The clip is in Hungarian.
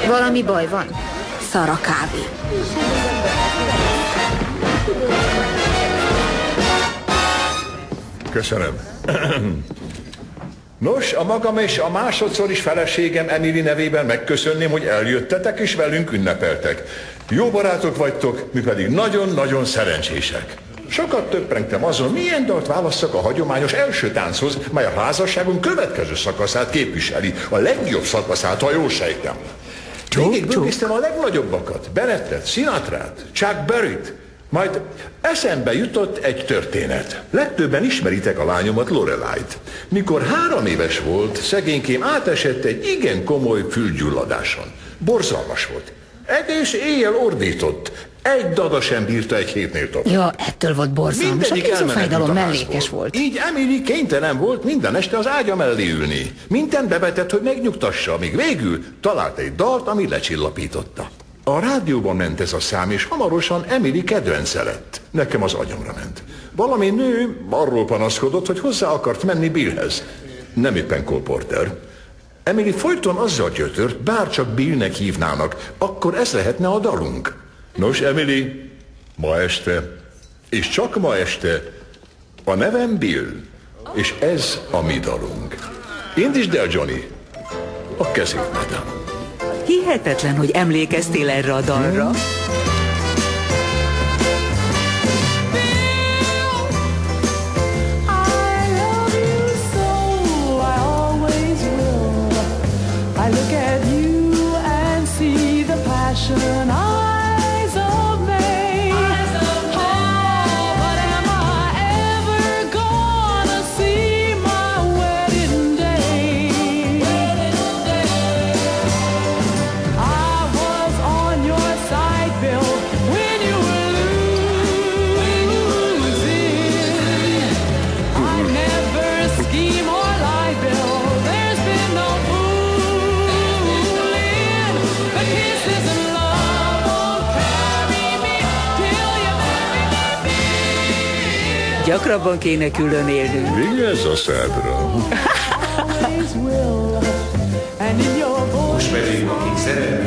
Valami baj van? Szar a kávé. Köszönöm. Nos, a magam és a másodszor is feleségem Emily nevében megköszönném, hogy eljöttetek és velünk ünnepeltek. Jó barátok vagytok, mi pedig nagyon-nagyon szerencsések. Sokat töprengtem azon, milyen dalt válasszak a hagyományos első tánchoz, mely a házasságunk következő szakaszát képviseli. A legjobb szakaszát, ha jól sejtem. Végigbögésztem a legnagyobbakat, Bennettet, Sinatrát, Chuck Berryt. Majd eszembe jutott egy történet. Legtöbben ismeritek a lányomat, Lorelait. Mikor 3 éves volt, szegénykém átesett egy igen komoly fülgyulladáson. Borzalmas volt. Egész éjjel ordított. Egy dada sem bírta egy hétnél tovább. Ja, ettől volt borzalmas. A kézifájdalom mellékes volt. Így Emily kénytelen volt minden este az ágya mellé ülni. Mindent bevetett, hogy megnyugtassa, míg végül talált egy dalt, ami lecsillapította. A rádióban ment ez a szám, és hamarosan Emily kedvence lett. Nekem az agyamra ment. Valami nő arról panaszkodott, hogy hozzá akart menni Billhez. Nem éppen Cole Porter. Emily folyton azzal gyötört, bárcsak Billnek hívnának, akkor ez lehetne a dalunk. Nos, Emily, ma este, és csak ma este, a nevem Bill, és ez a mi dalunk. Indítsd el, Johnny, a kezét, madám. Hihetetlen, hogy emlékeztél erre a dalra. Gyakrabban kéne külön élnünk. Vigyázz a szádra. Most pedig, akik szeretnek